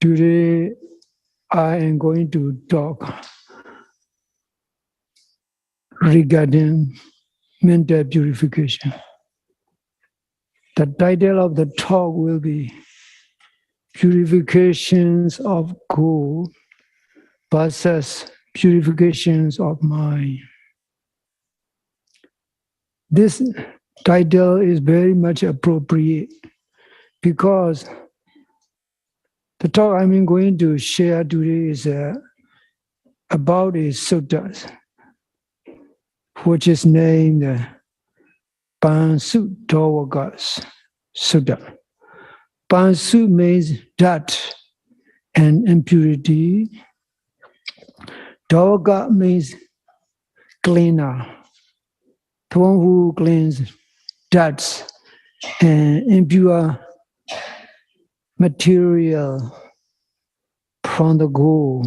Today, I am going to talk regarding mental purification. The title of the talk will be Purifications of Goal versus Purifications of Mind. This title is very much appropriate because the talk I'm going to share today is about a sutta, which is named Pansu Dovagas Sutta. Pansu means dirt and impurity. Dovaga means cleaner, the one who cleans dirt and impure material from the goal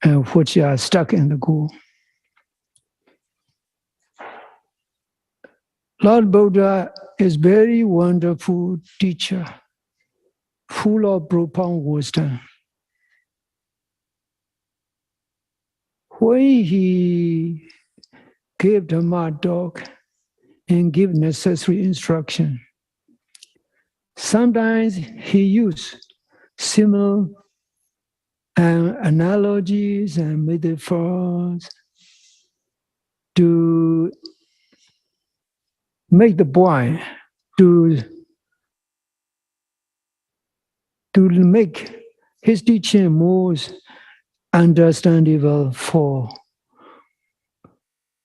and which are stuck in the goal. Lord Buddha is very wonderful teacher, full of profound wisdom. When he gave Dhamma talk and give necessary instruction, sometimes he used similar analogies and metaphors to make the point, to make his teaching more understandable for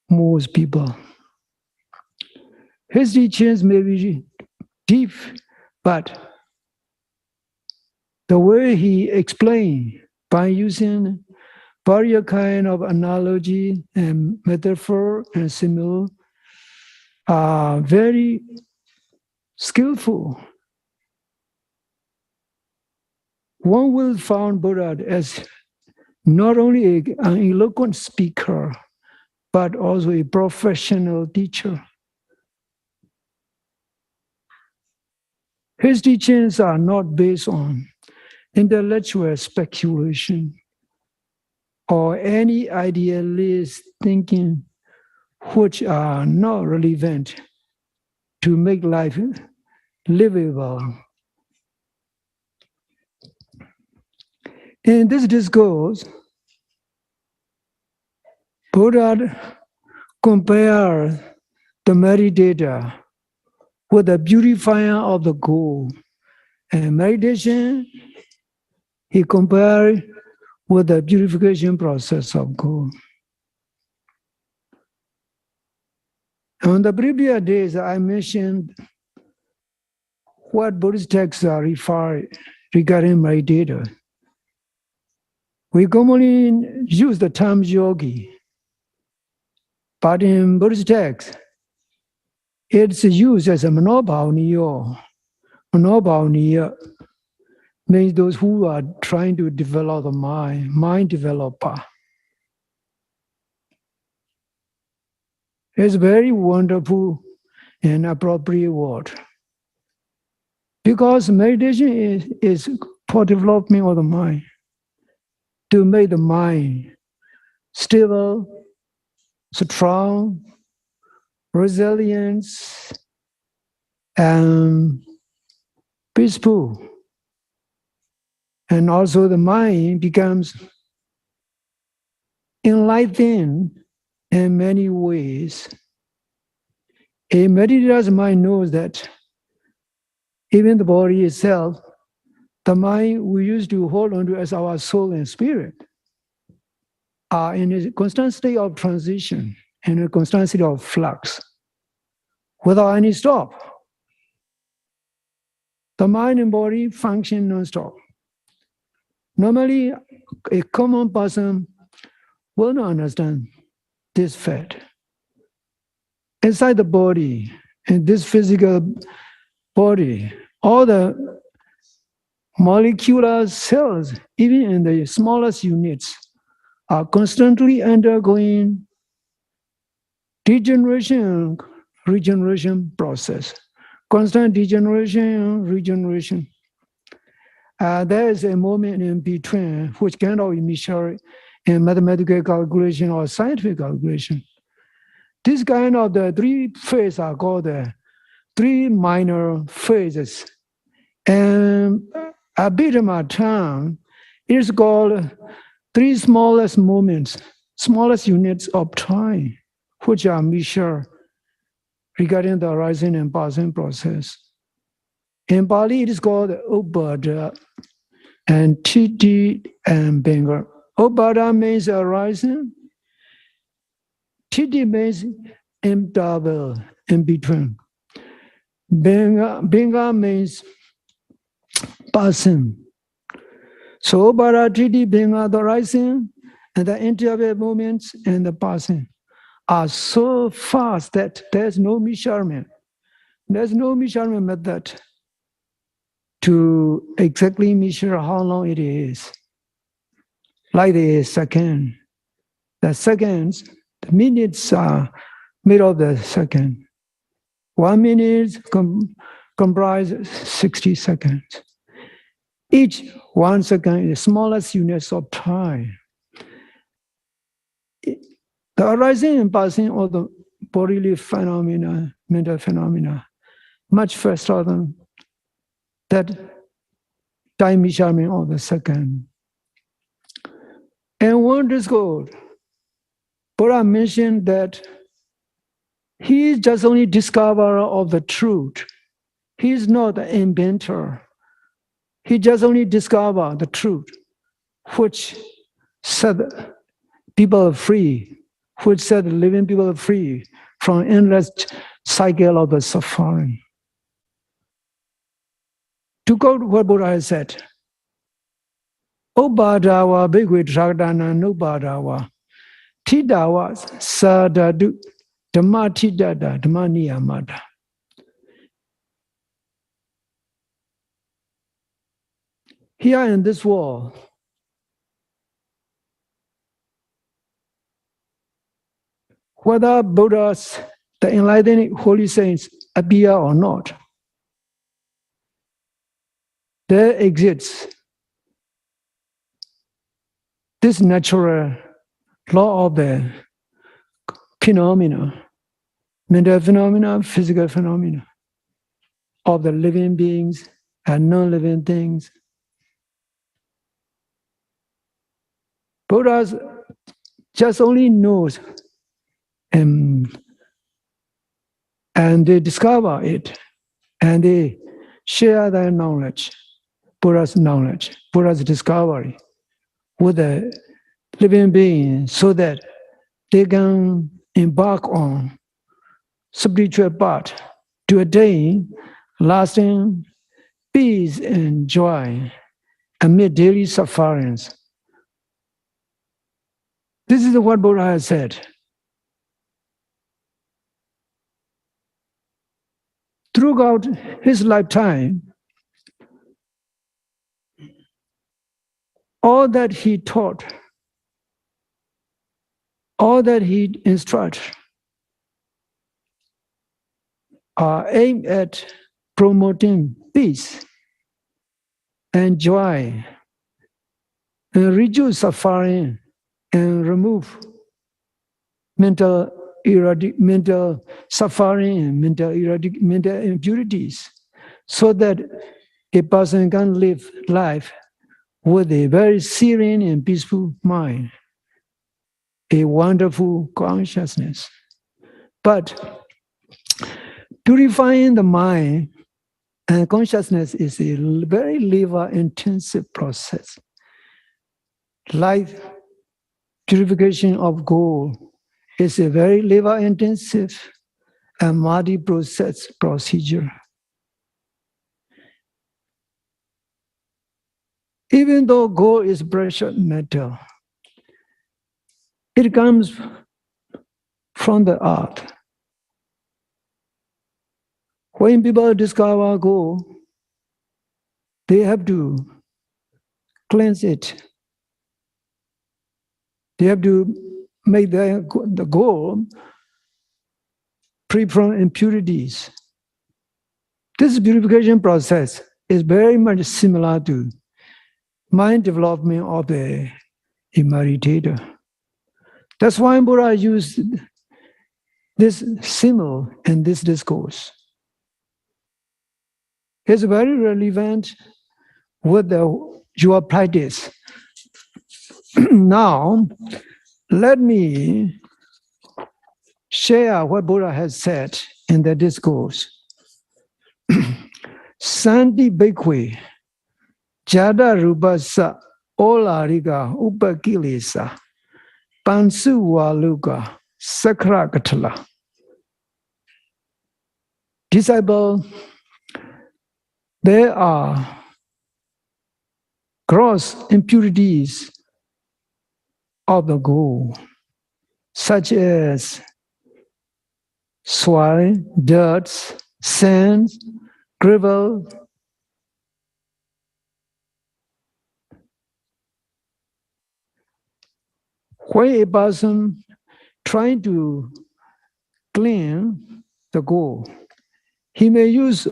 most people. His teachings may be deep, but the way he explained by using various kind of analogy and metaphor and simile are very skillful. One will find Buddha as not only an eloquent speaker, but also a professional teacher. His teachings are not based on intellectual speculation or any idealist thinking which are not relevant to make life livable. In this discourse, Buddha compared the meditator with the purifier of the goal. And meditation, he compared with the purification process of goal. On the previous days, I mentioned what Buddhist texts are referred regarding meditator. We commonly use the term yogi, but in Buddhist text, it's used as a manobhavaniya. Manobhavaniya means those who are trying to develop the mind developer. It's a very wonderful and appropriate word. Because meditation is for development of the mind, to make the mind stable, strong, resilient, and peaceful. And also the mind becomes enlightened in many ways. A meditator's mind knows that even the body itself, the mind we used to hold on to as our soul and spirit, are in a constant state of transition and a constant state of flux without any stop. The mind and body function non-stop. Normally, a common person will not understand this fact. Inside the body, in this physical body, all the molecular cells, even in the smallest units, are constantly undergoing degeneration, regeneration process. Constant degeneration, regeneration. There is a moment in between which cannot be measured in mathematical calculation or scientific calculation. This kind of the three phases are called the three minor phases. And a bit of my time is called three smallest moments, smallest units of time, which are measured regarding the arising and passing process. In Pali, it is called Upada and Titi and Benga. Upada means arising. Titi means interval, in between. Benga means passing. So Upada, Titi, Benga, the rising, and the interval moments and the passing are so fast that there's no measurement. There's no measurement method to exactly measure how long it is. Like the second. The seconds, the minutes are made of the second. 1 minute comprises 60 seconds. Each 1 second is the smallest units of time. The arising and passing of the bodily phenomena, mental phenomena, much faster than that time measurement of the second. And one discovered, Buddha mentioned that he is just only discoverer of the truth. He is not the inventor. He just only discovered the truth, which set people free, which set living people free from endless cycle of the suffering. To quote what Buddha has said, Obadawa bhikkhve dhrakdana nubadawa Tidawa sadadu dhamma tidada dhamma niyamada. Here in this world, whether Buddhas, the enlightened holy saints appear or not, there exists this natural law of the phenomena, mental phenomena, physical phenomena, of the living beings and non-living things. Buddhas just only knows and they discover it and they share their knowledge, Buddha's discovery with the living beings so that they can embark on spiritual path to attain lasting peace and joy amid daily sufferings. This is what Buddha has said. Throughout his lifetime, all that he taught, all that he instructed are aimed at promoting peace and joy and reduce suffering and remove mental suffering and mental impurities so that a person can live life with a very serene and peaceful mind, a wonderful consciousness. But purifying the mind and consciousness is a very labor-intensive process. Like purification of gold is a very labor-intensive and muddy procedure. Even though gold is precious metal, it comes from the earth. When people discover gold, they have to cleanse it. They have to make the gold free from impurities. This purification process is very much similar to mind development of a meditator. That's why Buddha used this symbol in this discourse. It's very relevant with your practice. Now, let me share what Buddha has said in the discourse. Santi Bhikkhve Jada Rupasa Olarika Upakilesa Pansu Waluka Sakrakatala. Disciple, there are gross impurities of the goal, such as soil, dirt, sand, gravel. When a person trying to clean the gold, he may use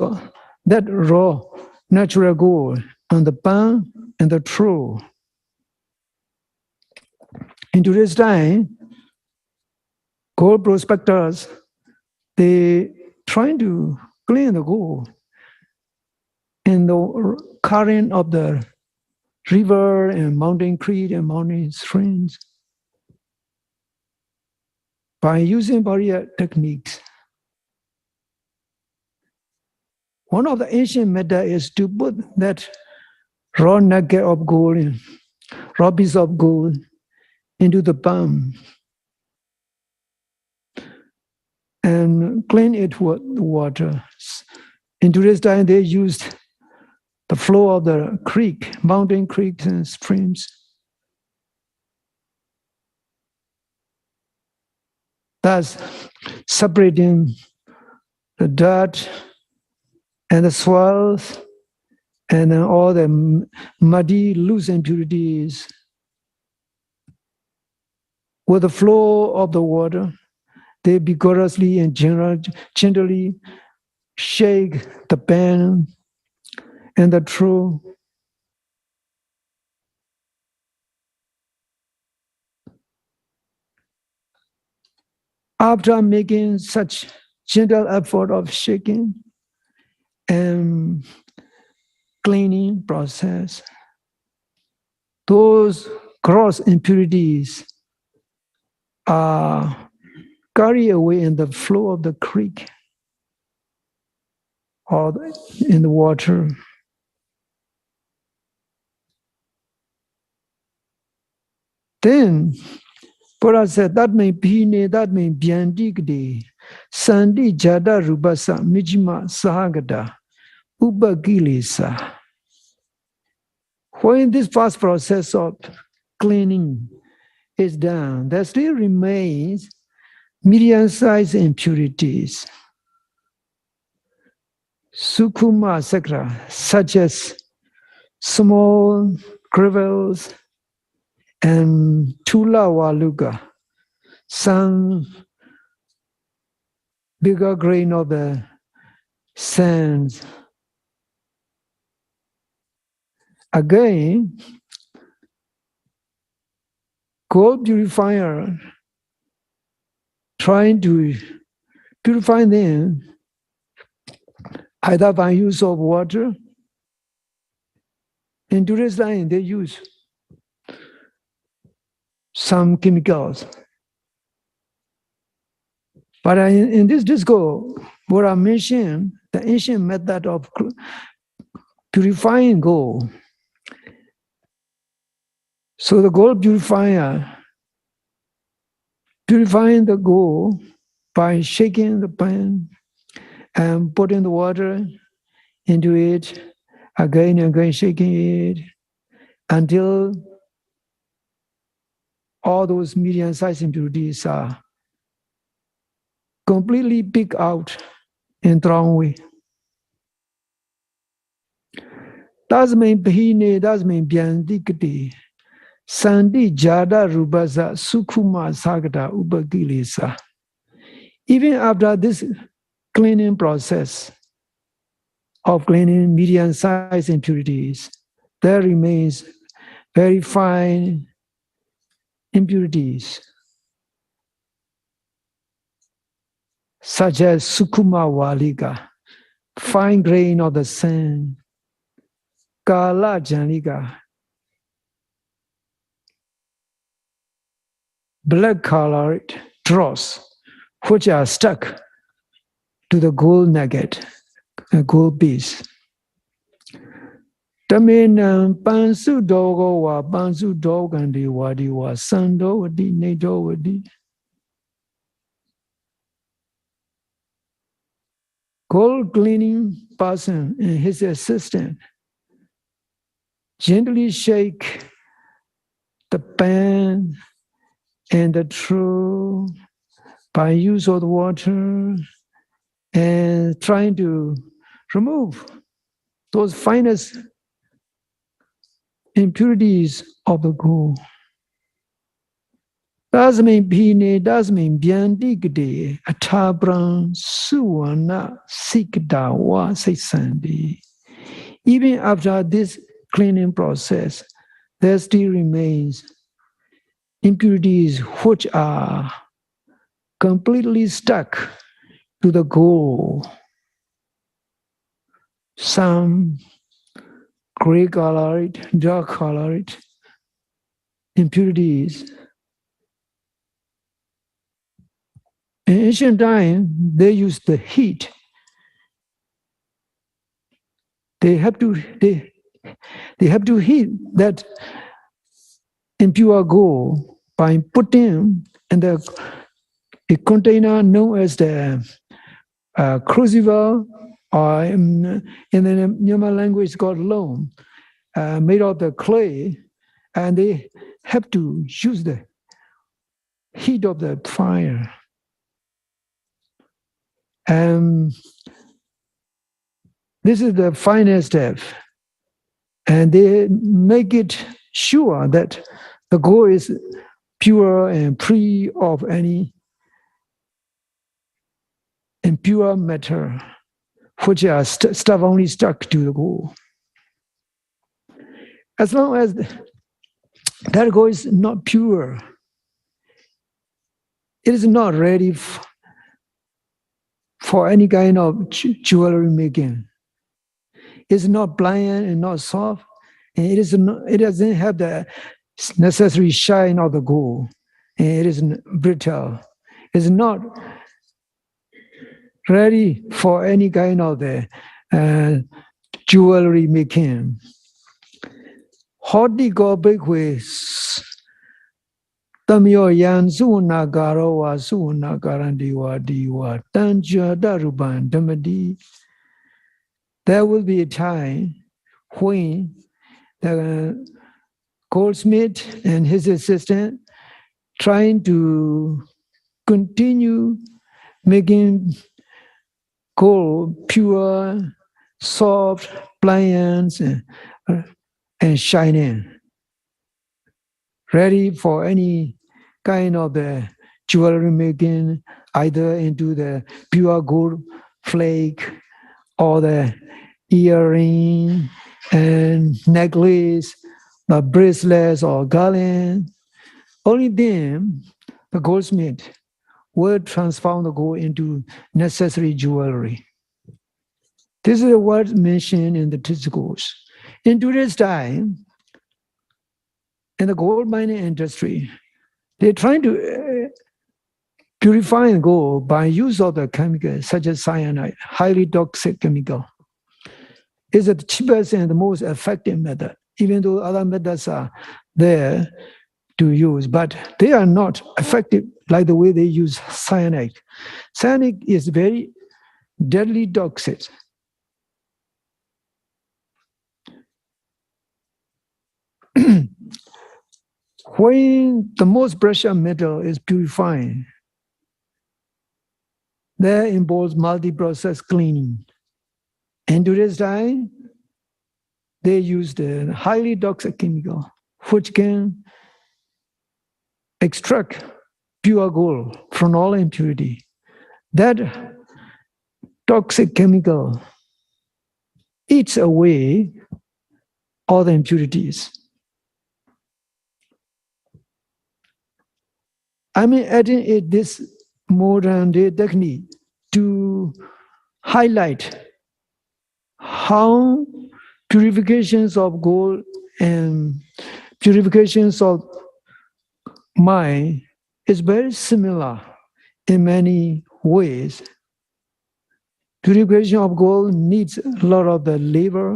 that raw natural gold on the pan and the trough. In today's time, gold prospectors, they trying to clean the gold in the current of the river and mountain creek and mountain streams by using barrier techniques. One of the ancient method is to put that raw nugget of gold, raw piece of gold into the palm and clean it with water. In today's time, they used the flow of the creek, mountain creeks and streams. Thus, separating the dirt and the swells and all the muddy, loose impurities with the flow of the water. They vigorously and gently shake the pan and the trough. After making such gentle effort of shaking and cleaning process, those gross impurities are carried away in the flow of the creek or in the water. Then Buddha said, that may be that may byandigde, sandi jada rupasa mijima sahagada, upagilesa. When this past process of cleaning is done, there still remains medium-sized impurities, sukuma sakra, such as small gravels and tula waluga, some bigger grain of the sands. Again, gold purifier trying to purify them either by use of water. In today's time, they use some chemicals. But in this discourse, what I mentioned, the ancient method of purifying gold. So the gold purifier, purifying the gold by shaking the pan and putting the water into it, again and again shaking it until all those medium-sized impurities are completely picked out and thrown away. Tasmai bahine, tasmai byantikati, sandi jada rubasa sukhuma sagata upakilesa. Even after this cleaning process of cleaning medium-sized impurities, there remains very fine impurities, such as Sukuma Walika, fine grain of the sand, Kala Janika, black colored dross, which are stuck to the gold nugget, gold piece. Taminam Pansu Dogo wa Pansu Dogandi Wadi wa Sando Wadi Nado Wadi. Gold cleaning person and his assistant gently shake the pan and the trough by use of the water and trying to remove those finest impurities of the gold. Dasmin Pine, Dasmin Biandigde, Atabran, Suwana, Sikda, Wa Sandi. Even after this cleaning process, there still remains impurities which are completely stuck to the gold. Some gray colored, dark colored impurities. In ancient time, they used the heat. They have to heat that impure gold by putting in a container known as the crucible, or in the Myanmar language called loam, made of the clay, and they have to use the heat of the fire. And this is the final step. And they make it sure that the gold is pure and free of any impure matter, which are stuff only stuck to the gold. As long as that gold is not pure, it is not ready for any kind of jewelry making. It's not pliant and not soft, and it doesn't have the necessary shine of the gold, and it is brittle. It's not ready for any kind of the jewelry making. Hoti go big ways. Tamyo yan suuna garo wa suuna garandi wa diwa tanja daruban damadi. There will be a time when the goldsmith and his assistant trying to continue making gold pure, soft, pliant, and shining, ready for any kind of the jewelry making, either into the pure gold flake or the earring and necklace, the bracelets or garland. Only then the goldsmith will transform the gold into necessary jewelry. This is a word mentioned in the discourse. In today's time, in the gold mining industry, they're trying to purify gold by use of the chemicals such as cyanide, highly toxic chemical. It's the cheapest and the most effective method, even though other methods are there to use, but they are not effective like the way they use cyanide. Cyanide is very deadly toxic. When the most precious metal is purifying, that involves multi-process cleaning. And to this time, they use the highly toxic chemical, which can extract pure gold from all impurity. That toxic chemical eats away all the impurities. I'm adding this modern day technique to highlight how purifications of goal and purifications of mind is very similar in many ways. Purification of goal needs a lot of the labor,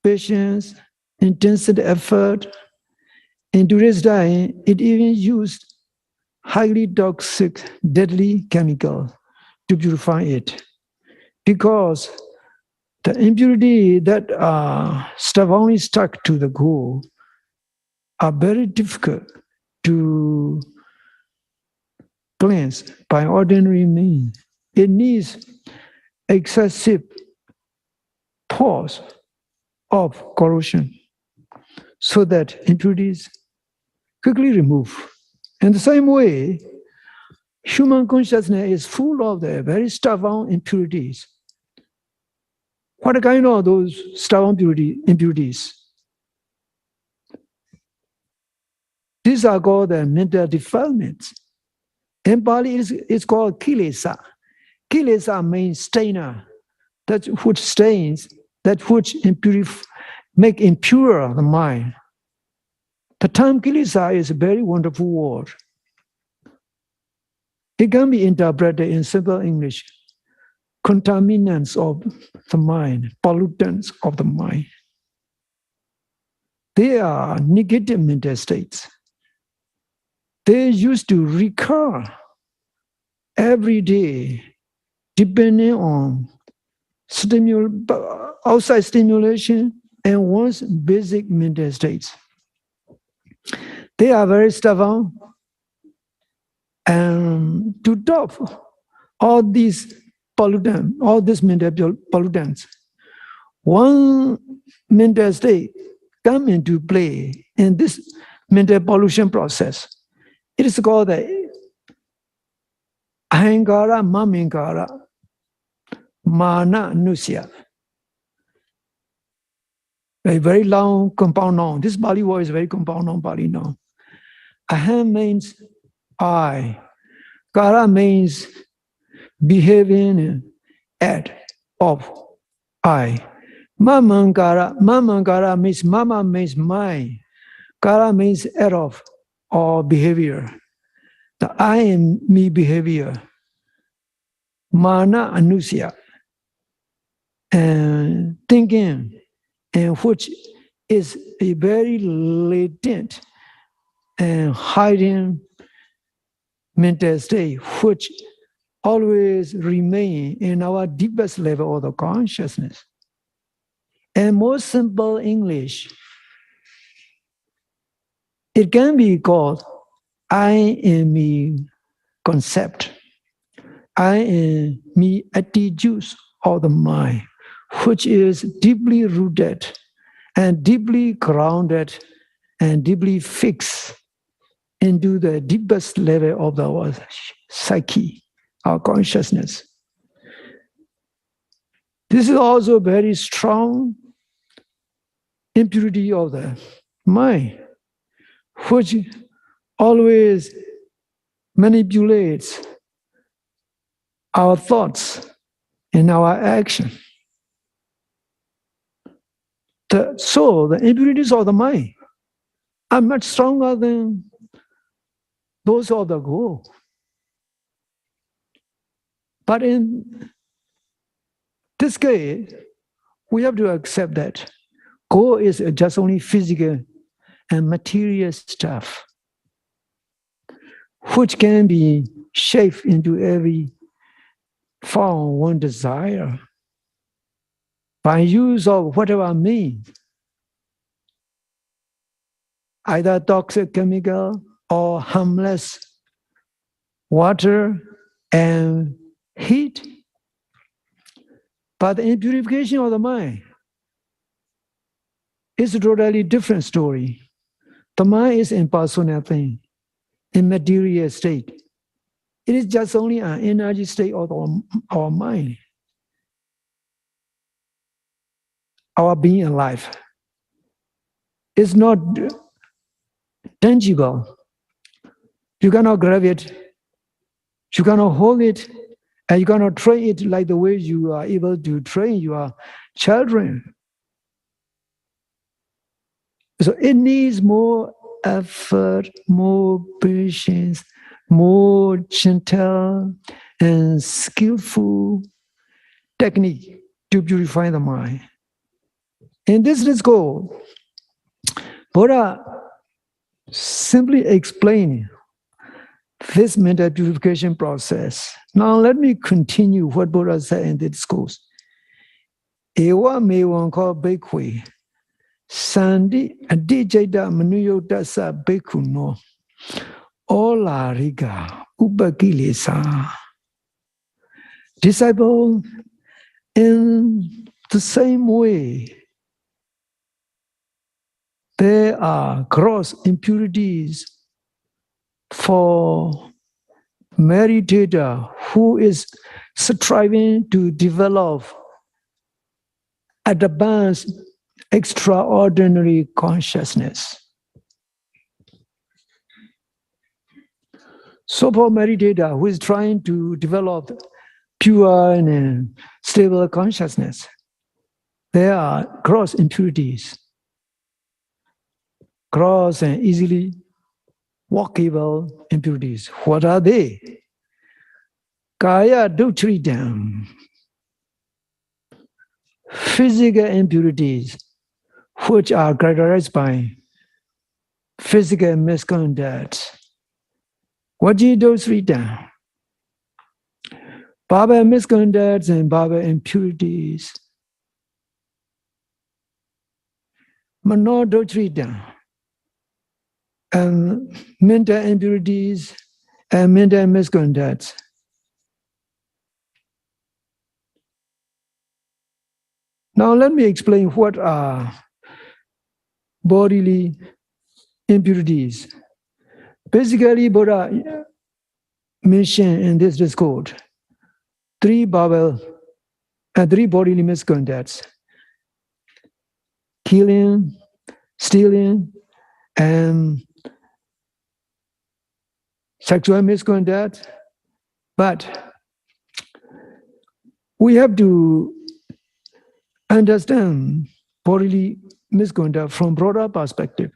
patience, intensive effort. In today's day, it even used highly toxic, deadly chemical to purify it, because the impurity that are stubbornly stuck to the goal are very difficult to cleanse by ordinary means. It needs excessive pause of corrosion so that impurities quickly remove. In the same way, human consciousness is full of the very stubborn impurities. What kind of those stubborn impurities? These are called the mental defilements. In Pali, it's called kilesa. Kilesa means stainer, that which stains, that which make impure the mind. The term kilesa is a very wonderful word. It can be interpreted in simple English: contaminants of the mind, pollutants of the mind. They are negative mental states. They used to recur every day, depending on outside stimulation and one's basic mental states. They are very stubborn, and to top all these pollutants, all these mental pollutants, one mental state come into play in this mental pollution process. It is called the ahankara, maminkara, mana, nusya. A very long compound noun. This Pali word is a very compound noun Pali noun. Aham means I. Kara means behaving at of I. Mamankara means mama means my. Kara means at of or behavior. The I and me behavior. Mana anusya. And thinking, and which is a very latent and hiding mental state, which always remain in our deepest level of the consciousness. And more simple English, it can be called I and me concept, I and me attitudes of the mind, which is deeply rooted and deeply grounded and deeply fixed into the deepest level of our psyche, our consciousness. This is also very strong impurity of the mind, which always manipulates our thoughts and our action. So the impurities of the mind are much stronger than those of the go. But in this case, we have to accept that go is just only physical and material stuff, which can be shaped into every form one desire by use of whatever means, either toxic chemical or harmless water and heat. But the impurification of the mind is a totally different story. The mind is impersonal thing, immaterial state. It is just only an energy state of our mind, our being alive. It's not tangible. You cannot grab it. You cannot hold it. And you cannot train it like the way you are able to train your children. So it needs more effort, more patience, more gentle and skillful technique to purify the mind. In this discourse, Buddha simply explaining this mental purification process. Now let me continue what Buddha said in the discourse. Ewa me wanko bhikkhve sandi adijayta manuyotasa bhikkhu no ola riga upakilesa. Disciple, in the same way, there are gross impurities for meditator who is striving to develop advanced extraordinary consciousness. So for meditator who is trying to develop pure and stable consciousness, there are gross impurities, gross and easily walkable impurities. What are they? Kaya duchridam, physical impurities, which are characterized by physical misconduct. Vaji dosridam, verbal misconducts and verbal impurities. Mano dosridam, and mental impurities and mental misconducts. Now let me explain what are bodily impurities. Basically, Buddha mentioned in this discourse three bodily misconducts: killing, stealing, and sexual misconduct. But we have to understand bodily misconduct from broader perspective.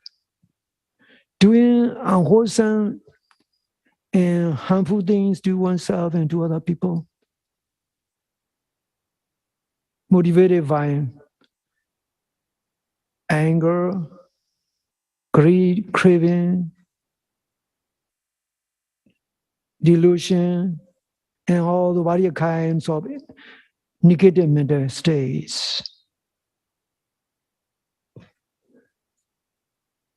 Doing unwholesome and harmful things to oneself and to other people, motivated by anger, greed, craving, delusion, and all the various kinds of negative mental states.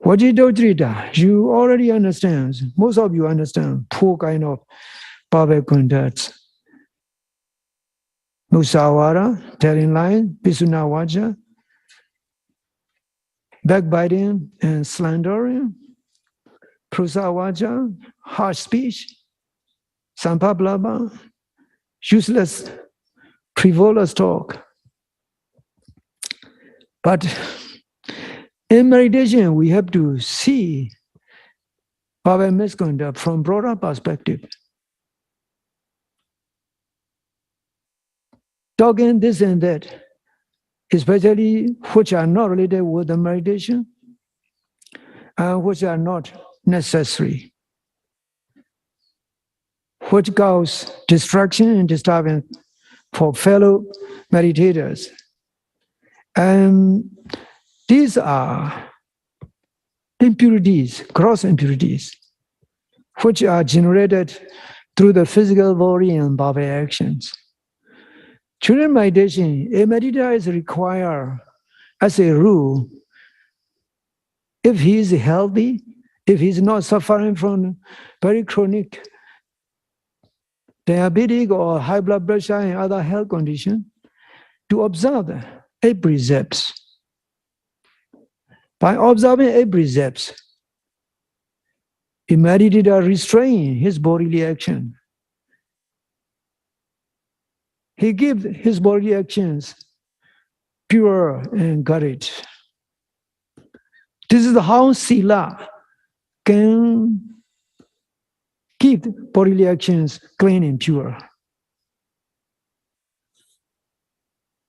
Vajidodrita, you already understand, most of you understand four kind of barbaric conducts. Musawara, telling lies, Pisunavaja, backbiting and slandering, Prasavaja, harsh speech, Sampablaba, useless, frivolous talk. But in meditation, we have to see barbaric misconduct from broader perspective. Talking this and that, especially which are not related with the meditation and which are not necessary, which cause distraction and disturbance for fellow meditators. And these are impurities, gross impurities, which are generated through the physical body and body actions. During meditation, a meditator is required, as a rule, if he is healthy, if he is not suffering from very chronic diabetic or high blood pressure and other health conditions, to observe 8 precepts. By observing 8 precepts, a meditator restrains his bodily action. He gives his bodily actions pure and courage. This is how Sila can keep bodily actions clean and pure.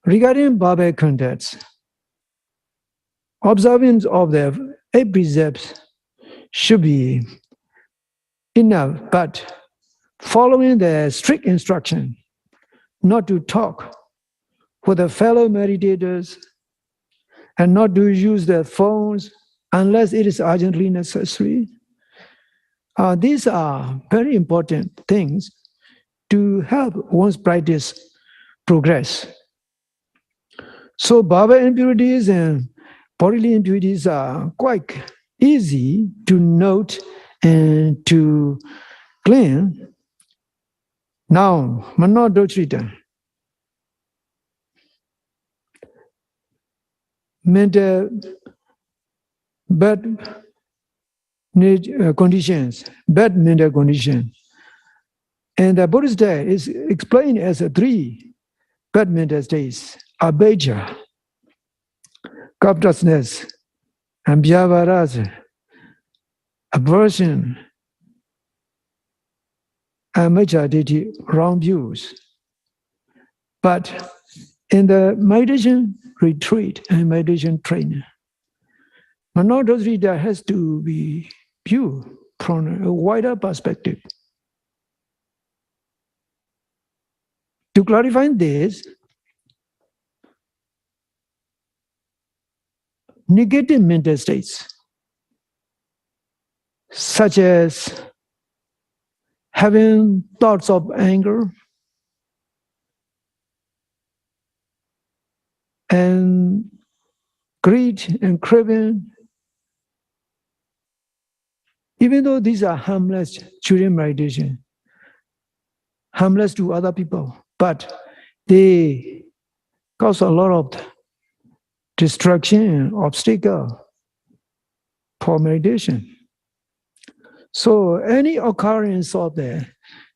Regarding Baba contacts, observance of the 8 precepts should be enough, but following the strict instruction not to talk with the fellow meditators and not to use their phones unless it is urgently necessary. These are very important things to help one's practice progress. So Baba impurities and bodily impurities are quite easy to note and to clean. Now, Manodochita. Mental bad conditions, bad mental condition. And the Buddhist day is explained as 3 bad mental states: abhijja, covetousness, and vyavaras, aversion, and majority wrong views. But in the meditation retreat and meditation training, Manodosrita has to be viewed from a wider perspective. To clarify this, negative mental states, such as having thoughts of anger and greed and craving, even though these are harmless during meditation, harmless to other people, but they cause a lot of distraction and obstacle for meditation. So any occurrence of the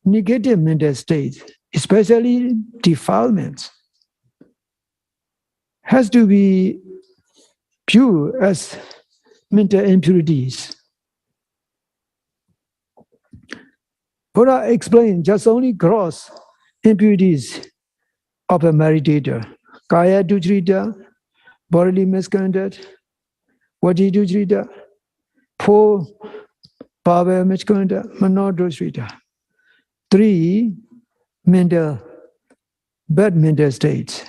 negative mental state, especially defilements, has to be viewed as mental impurities. Buddha explained just only gross impurities of a meditator: kaya dujrita, bodily misconduct, vajji dujrita, poor bhava misconduct, manodosrita. 3 bad mental states.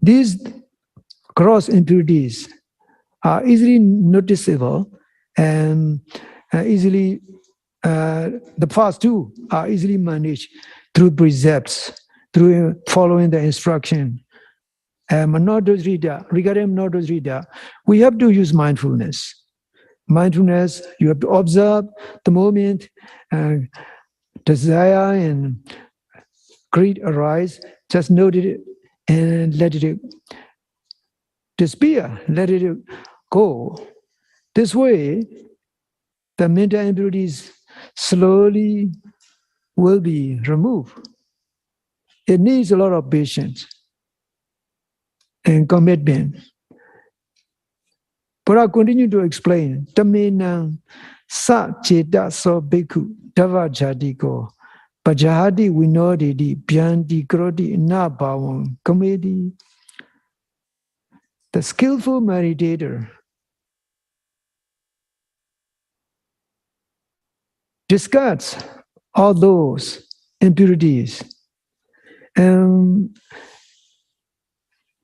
These gross impurities are easily noticeable and the first 2 are easily managed through precepts, through following the instruction. Regarding Manodosrita, we have to use mindfulness. Mindfulness, you have to observe the moment desire and greed arise, just note it and let it disappear, let it go. This way, the mental impurities slowly will be removed. It needs a lot of patience and commitment. But I'll continue to explain. Tamenang sa cheta so bhikkhu dava jatiko pajahati vinodidi byanti kroti na bhavam kamedi. The skillful meditator discards all those impurities and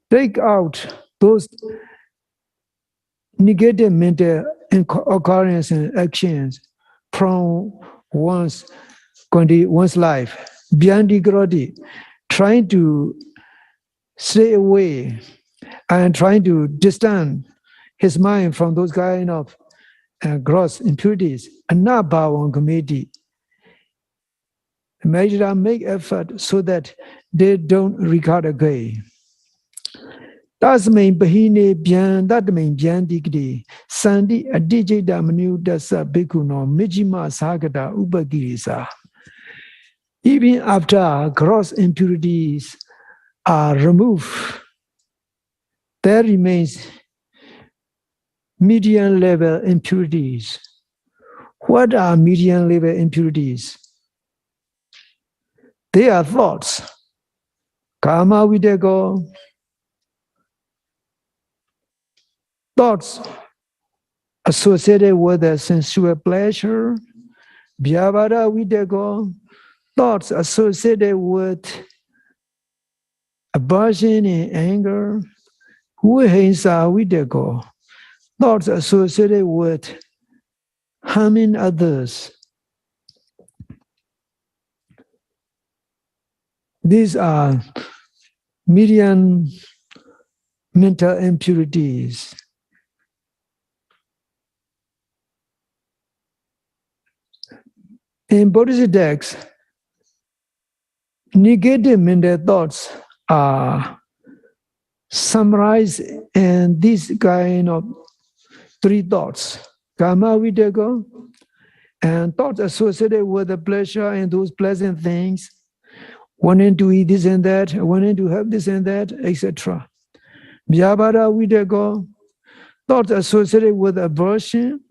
take out those negative mental occurrences and actions from one's life. Byanti kroti, trying to stay away and trying to distance his mind from those kind of gross impurities. And not bhavan kameti. Meditator make effort so that they don't recur again. Tasmain bahine byan tatmain byantikdi sandi adijita manudasa bhikkhuno mijima sagata upagirisa. Even after gross impurities are removed, there remains medium level impurities. What are medium level impurities? They are thoughts. Kama vidego, thoughts associated with the sensual pleasure. Vyavara vidego, thoughts associated with aversion and anger. Vihinsa vidego, thoughts associated with harming others. These are medium mental impurities. In Buddhist texts, negative mental thoughts are summarized in these kind of three thoughts: kama vidego, and thoughts associated with the pleasure and those pleasant things, wanting to eat this and that, wanting to have this and that, etc. Vyavara vidego, thoughts associated with aversion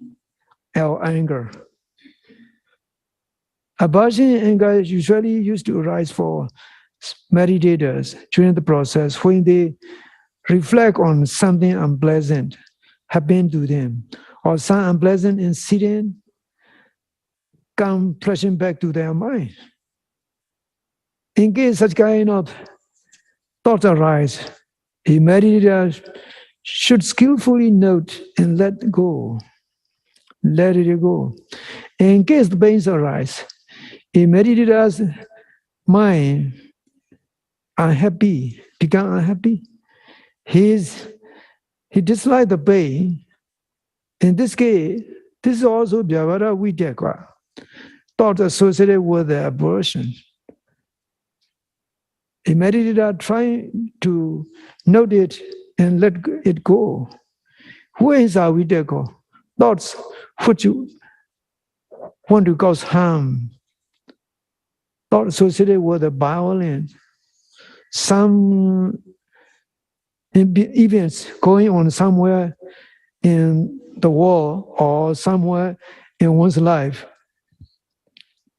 or anger. Aversion and anger usually used to arise for meditators during the process when they reflect on something unpleasant happened to them, or some unpleasant incident come flashing back to their mind. In case such kind of thoughts arise, a meditator should skillfully note and let go. Let it go. In case the pains arise, a meditator's mind become unhappy. He dislikes the pain. In this case, this is also Vyavara Vidya, thought associated with the aversion. A meditator trying to note it and let it go. Where is our Vidya? Thoughts which you want to cause harm. Thought associated with the violence. Some events going on somewhere in the world or somewhere in one's life.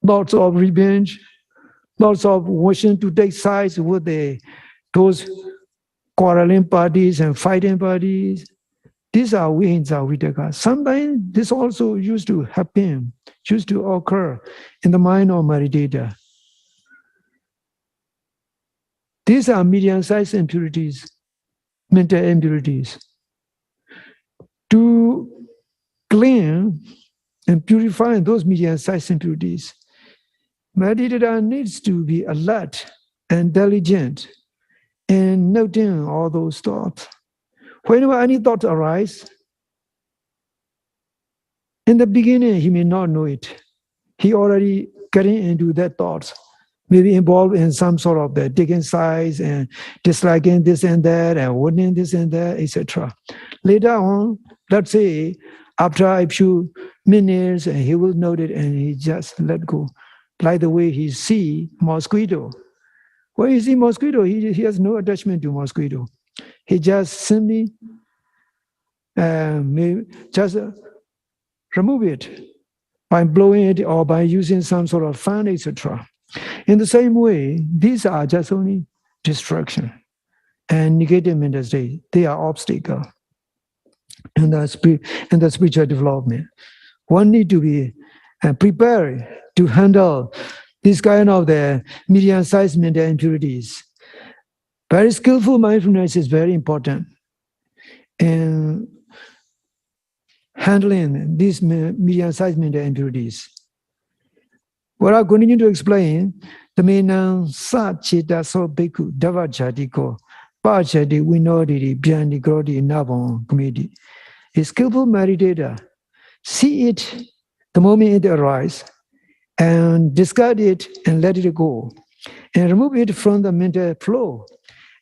Thoughts of revenge, thoughts of wishing to take sides with those quarreling parties and fighting parties. These are vihinsa vidaka. Sometimes this also used to happen, used to occur in the mind of meditator. These are medium-sized impurities, mental impurities. To clean and purify those medium-sized impurities, meditator needs to be alert and diligent in noting all those thoughts. Whenever any thoughts arise, in the beginning he may not know it. He already getting into that thoughts, maybe involved in some sort of the taking sides and disliking this and that and wanting this and that, etc. Later on, let's say after a few minutes, he will note it and he just let go. Like the way he see mosquito. When he see mosquito, he has no attachment to mosquito. He just simply just remove it by blowing it or by using some sort of fan, etc. In the same way, these are just only distraction and negative mental state. They are obstacle in the spiritual development. One need to be prepared to handle this kind of the medium-sized mental impurities. Very skillful mindfulness is very important in handling these medium-sized mental impurities. What I continue to explain, the meaning sa cheta so bhikkhu dava jatiko pa jati vinoditi bhyandi grodi nabon committee. A skillful meditator see it the moment it arises and discard it and let it go and remove it from the mental flow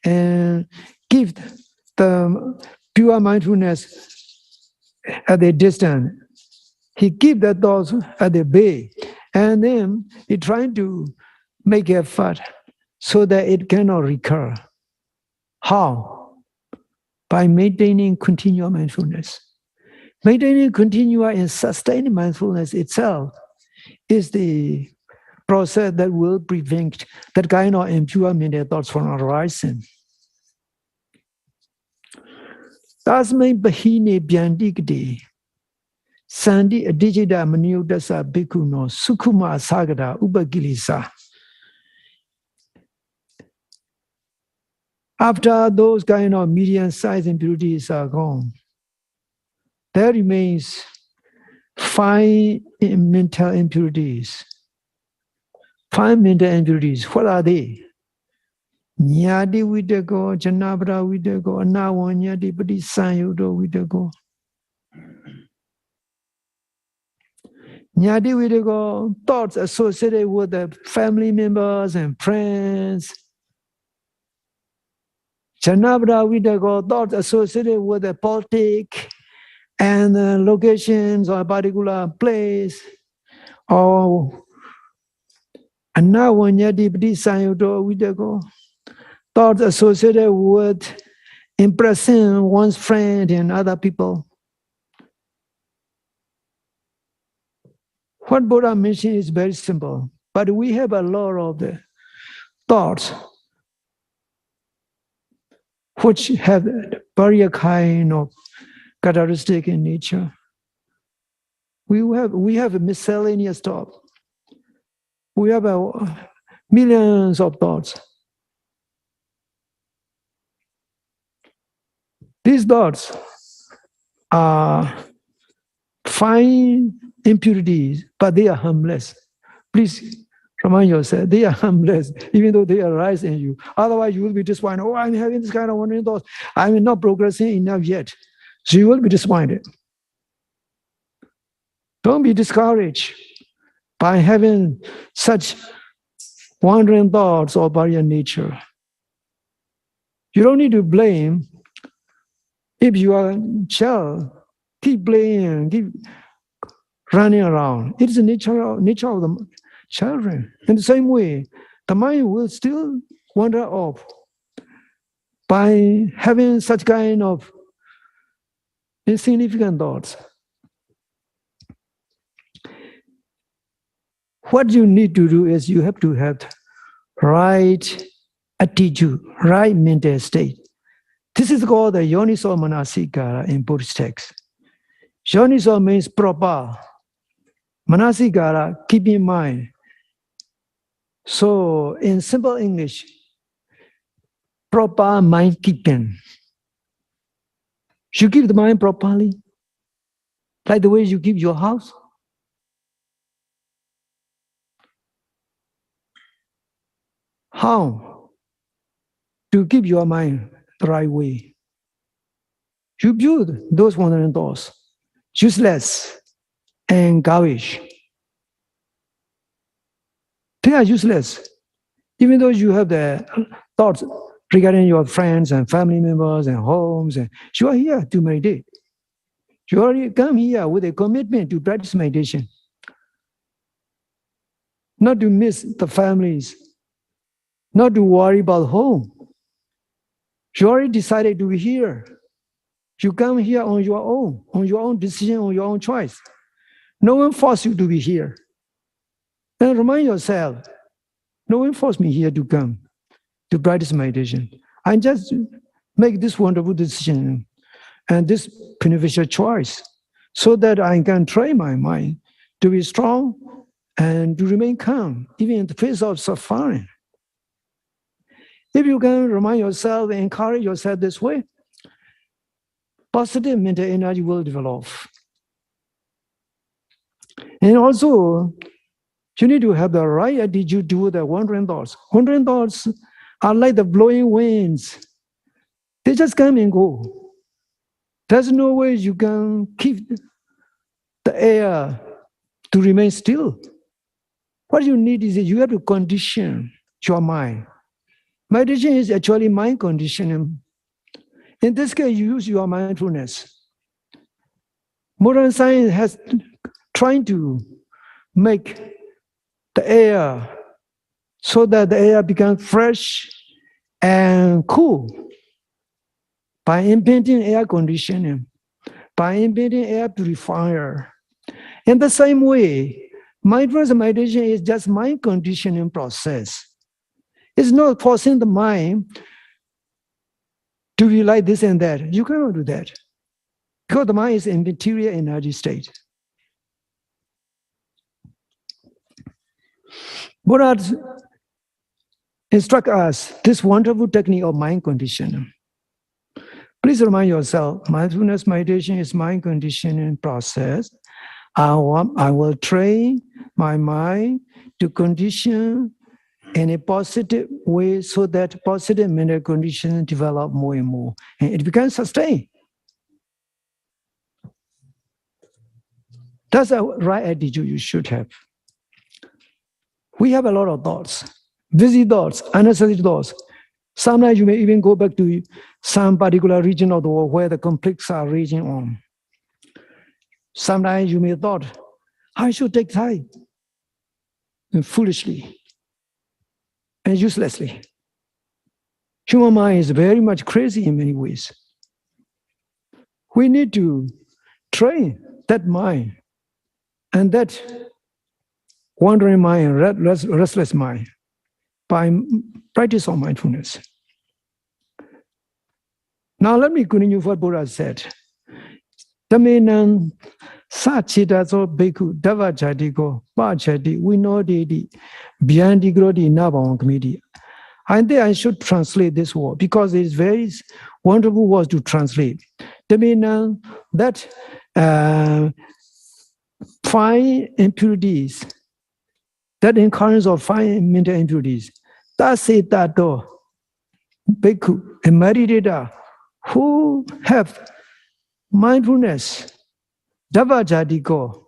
and give the pure mindfulness at a distance. He keep that thoughts at the bay, and then he trying to make effort so that it cannot recur. How? By maintaining continual mindfulness. Maintaining continuous and sustained mindfulness itself is the process that will prevent that kind of impure mental thoughts from arising. Tasmai bahine byandigde Sandi adijida maniudasa bhikkuno sukhuma sagada upagilisa. After those kind of medium-sized impurities are gone, there remains 5 mental impurities. 5 mental impurities. What are they? Nyadi vidego, janabra vidego, anawanyadi pati sanyudo vidego. Nyadi vidego, thoughts associated with the family members and friends. Janabra vidego, thoughts associated with the politics and locations or a particular place. Or anawanyadi pati sanyudo vidego, thoughts associated with impressing one's friend and other people. What Buddha mentioned is very simple, but we have a lot of the thoughts which have very kind of characteristic in nature. We have a miscellaneous thought. We have millions of thoughts. These thoughts are fine impurities, but they are harmless. Please remind yourself, they are harmless, even though they arise in you. Otherwise, you will be disappointed. Oh, I'm having this kind of wandering thoughts. I'm not progressing enough yet. So you will be disappointed. Don't be discouraged by having such wandering thoughts or by your nature. You don't need to blame. If you are a child, keep playing, keep running around. It is the nature of the children. In the same way, the mind will still wander off by having such kind of insignificant thoughts. What you need to do is you have to have right attitude, right mental state. This is called the Yoniso Manasikara in Buddhist text. Yoniso means proper. Manasikara, keep in mind. So in simple English, proper mind keeping. You keep the mind properly, like the way you keep your house. How to keep your mind the right way? You build those wandering thoughts, useless and garbage. They are useless. Even though you have the thoughts regarding your friends and family members and homes, and you are here to meditate. You already come here with a commitment to practice meditation, not to miss the families, not to worry about home. You already decided to be here. You come here on your own decision, on your own choice. No one forced you to be here. And remind yourself, no one forced me here to come to practice meditation. I just make this wonderful decision and this beneficial choice so that I can train my mind to be strong and to remain calm, even in the face of suffering. If you can remind yourself and encourage yourself this way, positive mental energy will develop. And also, you need to have the right attitude to the wandering thoughts. Wandering thoughts are like the blowing winds. They just come and go. There's no way you can keep the air to remain still. What you need is that you have to condition your mind. Meditation is actually mind conditioning. In this case, you use your mindfulness. Modern science has trying to make the air so that the air becomes fresh and cool by implementing air conditioning. by emitting air purifier. In the same way, mindfulness meditation is just mind conditioning process. It's not forcing the mind to be like this and that. You cannot do that. Because the mind is in material energy state. Buddha instruct us this wonderful technique of mind conditioning. Please remind yourself, mindfulness meditation is mind conditioning process. I will train my mind to condition in a positive way so that positive mental conditions develop more and more. And it becomes sustained. That's the right attitude you should have. We have a lot of thoughts, busy thoughts, unnecessary thoughts. Sometimes you may even go back to some particular region of the world where the conflicts are raging on. Sometimes you may have thought, I should take time, and foolishly and uselessly. Human mind is very much crazy in many ways. We need to train that mind and that wandering mind, restless mind, by practice of mindfulness. Now let me continue what Buddha said. Tamenam sachitaso bhikkhu davajatiko pachati vinodedi bhyandigrodi nabhavam kamiti. I think I should translate this word because it's very wonderful word to translate. Tamenam, that fine impurities, that incurrence of fine mental impurities, tasetato bhikkhu, a meditator who have mindfulness, davajatiko,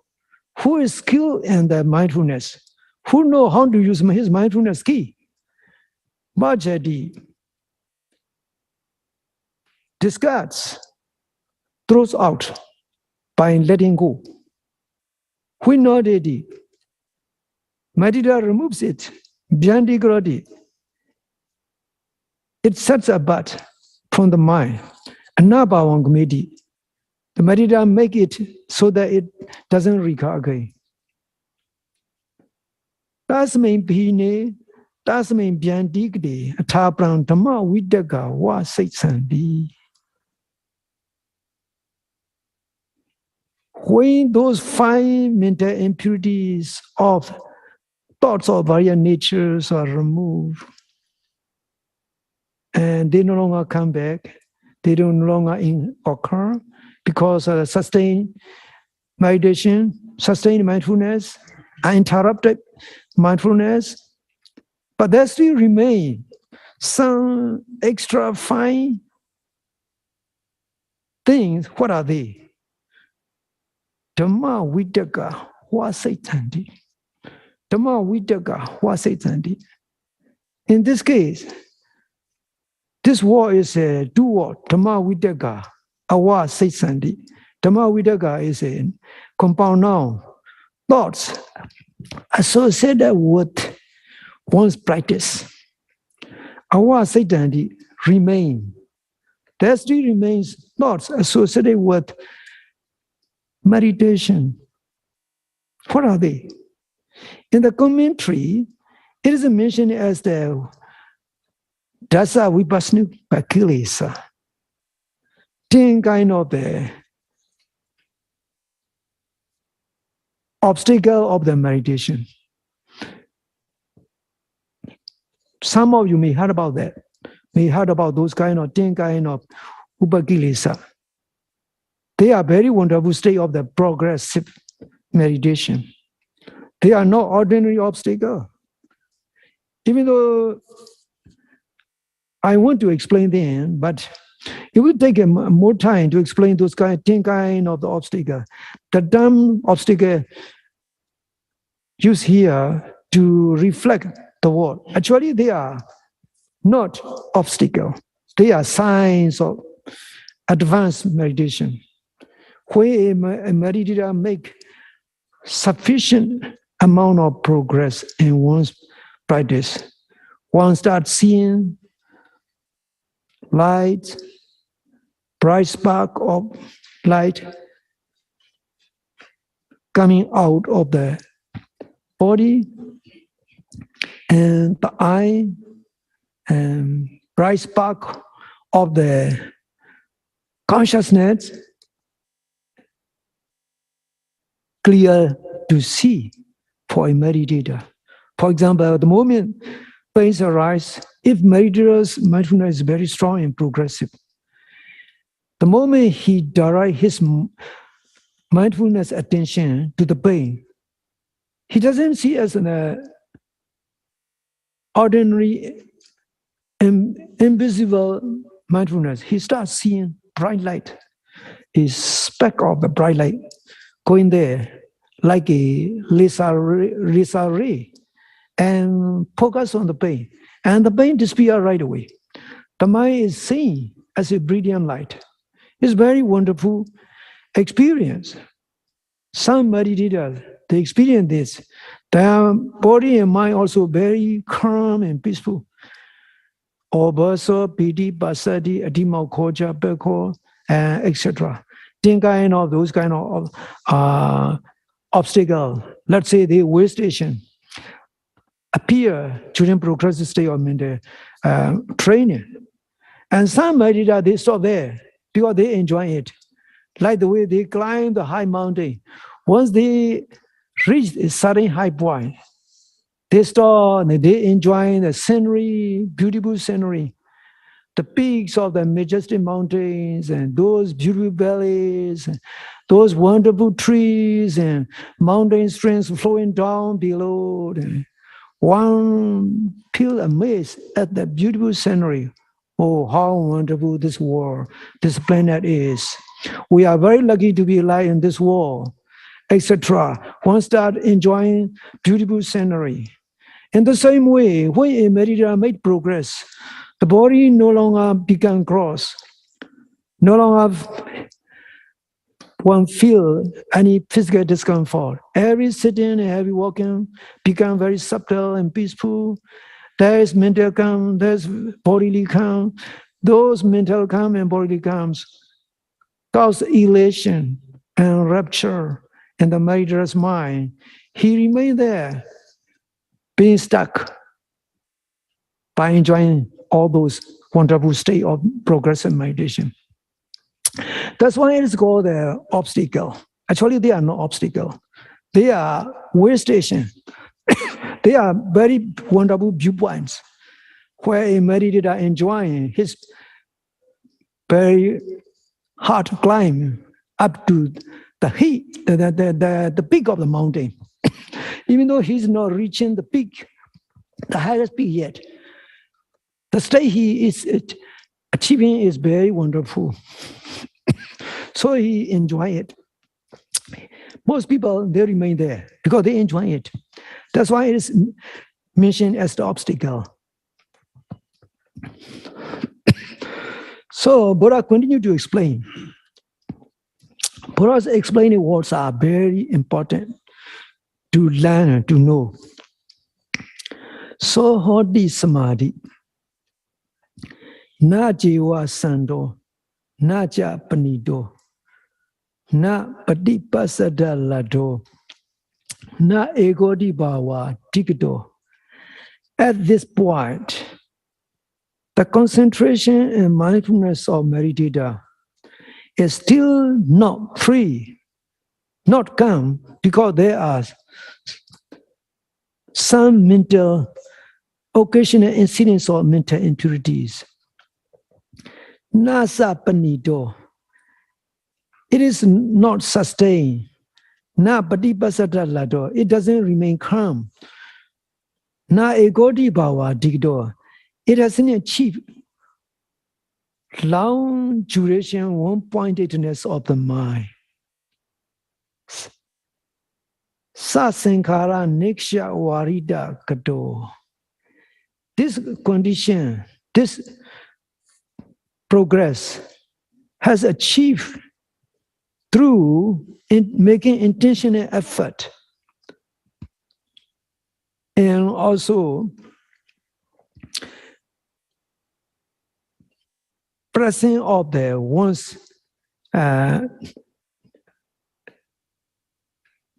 who is skilled in the mindfulness, who know how to use his mindfulness key. Bhajati discards, throws out by letting go. Vinodedi, meditator removes it. Bhyandigrodi, it sets apart from the mind. Anabhavam kamiti, the meditator make it so that it doesn't recur again. Tasmain bhine, tasmain bhyandigde, atapram dhamma vidaga va saitsandi. When those fine mental impurities of thoughts of various natures are removed, and they no longer come back, they don't no longer occur, because sustained meditation, sustained mindfulness, uninterrupted mindfulness, but there still remain some extra fine things. What are they? Dhamma vidaga va saitsandi. Dhamma vidaga va saitsandi. In this case, this word is a two word, Dhamma vidaga, awa saitsandi. Dhamma vidaga is a compound noun. Thoughts associated with one's practice. Awa saitsandi remain. There still remains thoughts associated with meditation. What are they? In the commentary, it is mentioned as the dasa vipassana kilesa, 10 kind of the obstacle of the meditation. Some of you may heard about that. May heard about those 10 kind of upakilesa. They are very wonderful state of the progressive meditation. They are not ordinary obstacle. Even though I want to explain them, but it will take more time to explain those 10 kind of the obstacle. The dumb obstacle used here to reflect the word. Actually, they are not obstacle. They are signs of advanced meditation. When a meditator make sufficient amount of progress in one's practice, one starts seeing light, bright spark of light coming out of the body, and the eye and bright spark of the consciousness clear to see for a meditator. For example, the moment pains arise, if meditator's mindfulness is very strong and progressive, the moment he directs his mindfulness attention to the pain, he doesn't see as an ordinary, invisible mindfulness. He starts seeing bright light, a speck of the bright light going there like a laser ray, and focus on the pain. And the pain disappears right away. The mind is seen as a brilliant light. It's very wonderful experience. Some meditators, they experience this. Their body and mind also very calm and peaceful. Obaso, piti, pasadi, adimau koja, beko, etc. Kind of those kind of obstacle. Let's say the way station appear during progressive state of mental training. And some meditators, they stop there because they enjoy it. Like the way they climb the high mountain. Once they reach a certain high point, they stop and they enjoy the scenery, beautiful scenery, the peaks of the majestic mountains and those beautiful valleys, and those wonderful trees and mountain streams flowing down below. One feels amazed at the beautiful scenery. Oh, how wonderful this world, this planet is. We are very lucky to be alive in this world, etc. One start enjoying beautiful scenery. In the same way, when a meditator made progress, the body no longer become gross, no longer one feel any physical discomfort. Every sitting and every walking become very subtle and peaceful. There is mental calm, there's bodily calm. Those mental calm and bodily calms cause elation and rapture in the meditator's mind. He remains there, being stuck by enjoying all those wonderful state of progressive meditation. That's why it is called the obstacle. Actually, they are not obstacle. They are way station. They are very wonderful viewpoints where a meditator enjoying his very hard climb up to the heat, the peak of the mountain. Even though he's not reaching the peak, the highest peak yet, the state he is achieving is very wonderful. So he enjoy it. Most people, they remain there because they enjoy it. That's why it is mentioned as the obstacle. So Buddha continued to explain. Buddha's explaining words are very important to learn, to know. So hodi samadhi, na jiva sando, na ja panido, na patipasada lado, na egodi bhava tikito. At this point, the concentration and mindfulness of meditator is still not free, not calm, because there are some mental, occasional incidents of mental impurities. Nasa panido. It is not sustained. Na patipasada lado. It doesn't remain calm. Na egodi bhava digdo. It hasn't achieved long duration, one-pointedness of the mind. Sasankara niksha varida kato. This condition, this progress has achieved through making intentional effort and also pressing of the one's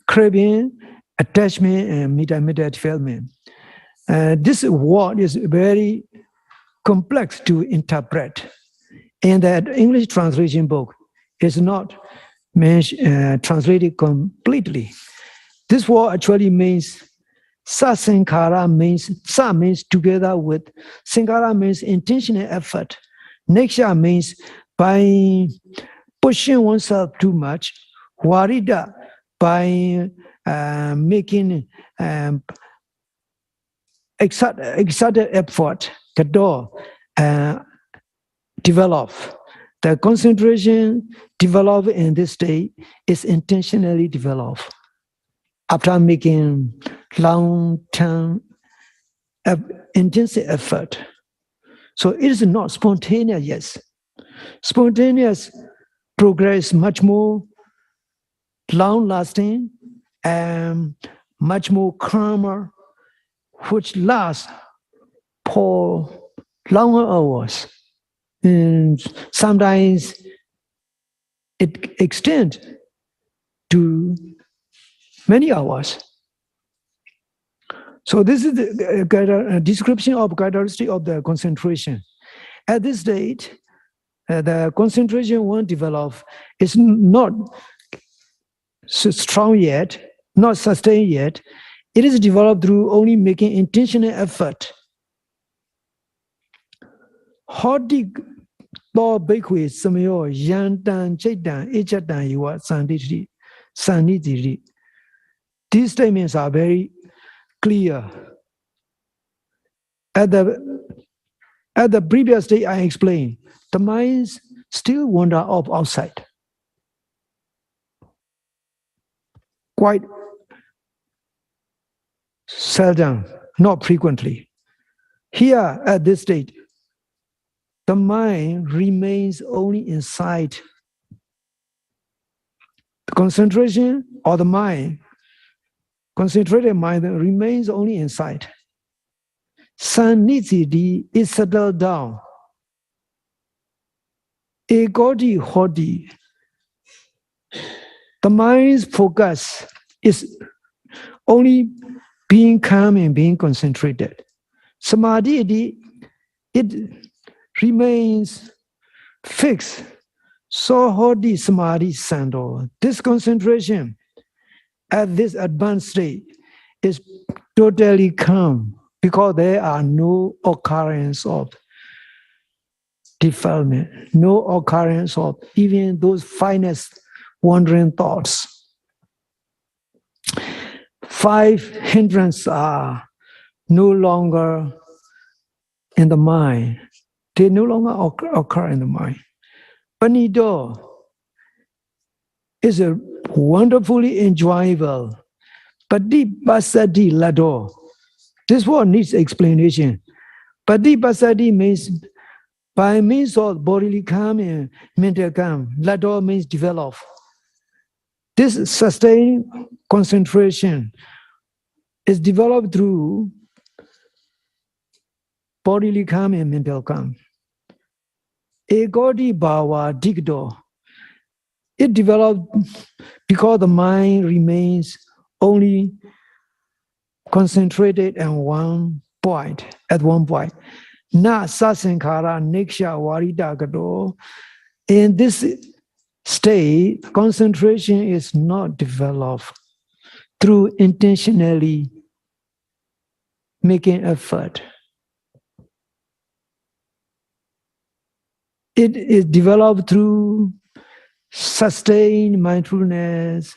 craving, attachment, and meta development. This word is very complex to interpret, and that English translation book is not translated completely. This word actually means sasankhara means sa means together with sankhara means intentional effort. Neksha means by pushing oneself too much. Warida by making exerted effort. Kado develop. The concentration developed in this state is intentionally developed after making long-term intensive effort. So it is not spontaneous, yes. Spontaneous progress much more long-lasting and much more calmer, which lasts for longer hours. And sometimes it extends to many hours. So this is the description of characteristic of the concentration. At this stage, the concentration won't develop. It's not so strong yet, not sustained yet. It is developed through only making intentional effort. Hoti law bakery samayo yantan chaitan echatan yuwa sanidiri. These statements are very clear. At the previous day I explained, the minds still wander off outside. Quite seldom, not frequently. Here at this stage, the mind remains only inside. The concentration or the mind, concentrated mind remains only inside. Sanitidi is settled down. Egodi hodi. The mind's focus is only being calm and being concentrated. Samadhi, it remains fixed. So hodi samadhi sando. This concentration at this advanced state is totally calm because there are no occurrence of defilement, no occurrence of even those finest wandering thoughts. 5 hindrances are no longer in the mind. They no longer occur in the mind. Panido is a wonderfully enjoyable. Padipasati lado. This word needs explanation. Padipasati means by means of bodily calm and mental calm. Lado means develop. This sustained concentration is developed through bodily calm and mental calm. Egodi bhava digdo. It developed because the mind remains only concentrated at one point. Na sasankhara neksha warita gado. In this state, concentration is not developed through intentionally making effort. It is developed through sustained mindfulness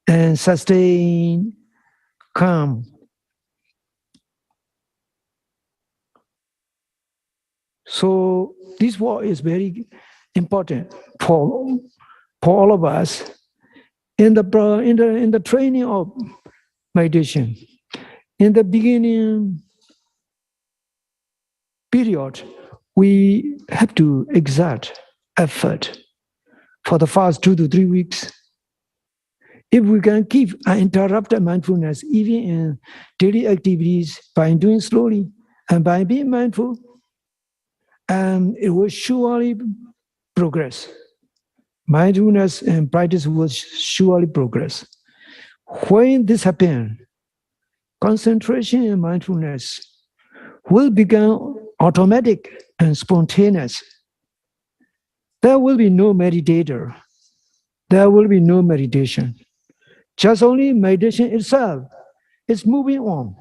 and sustained calm. So this word is very important for all of us in the training of meditation. In the beginning period, we have to exert effort for the first 2 to 3 weeks. If we can keep uninterrupted mindfulness, even in daily activities, by doing slowly and by being mindful, it will surely progress. Mindfulness and practice will surely progress. When this happens, concentration and mindfulness will become automatic and spontaneous. There will be no meditator. There will be no meditation. Just only meditation itself is moving on.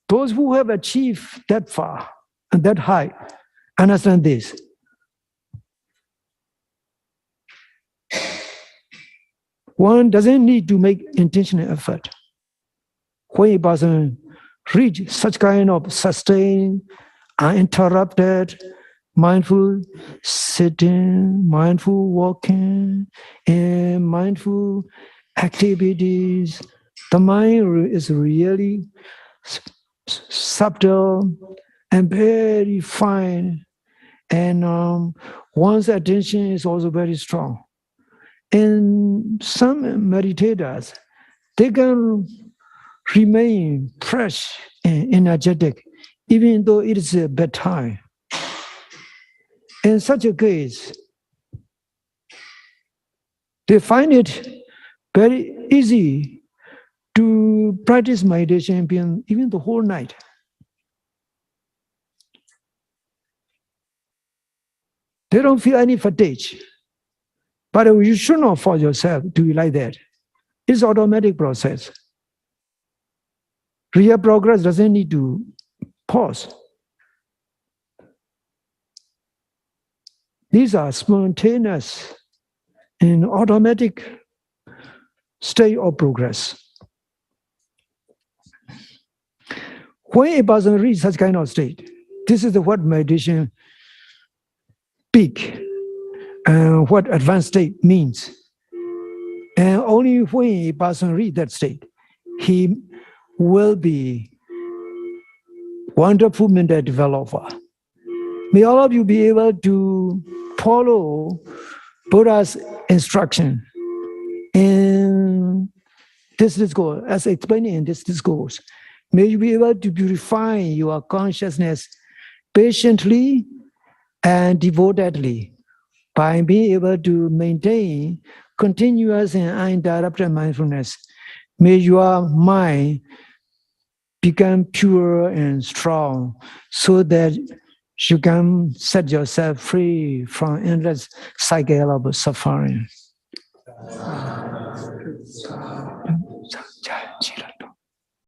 Those who have achieved that far and that high understand this. One doesn't need to make intentional effort. When a person reach such kind of sustained, uninterrupted, mindful sitting, mindful walking, and mindful activities, the mind is really subtle and very fine, and one's attention is also very strong. And some meditators, they can remain fresh and energetic even though it is a bad time. In such a case, they find it very easy to practice meditation even the whole night. They don't feel any fatigue. But you should not force yourself to be like that. It's an automatic process. Real progress doesn't need to pause. These are spontaneous and automatic state of progress. When a person reaches such kind of state, this is what meditation peak and what advanced state means. And only when a person reaches that state, he will be wonderful mental developer. May all of you be able to follow Buddha's instruction in this discourse, as explained in this discourse. May you be able to purify your consciousness patiently and devotedly by being able to maintain continuous and uninterrupted mindfulness. May your mind become pure and strong so that you can set yourself free from endless cycle of suffering.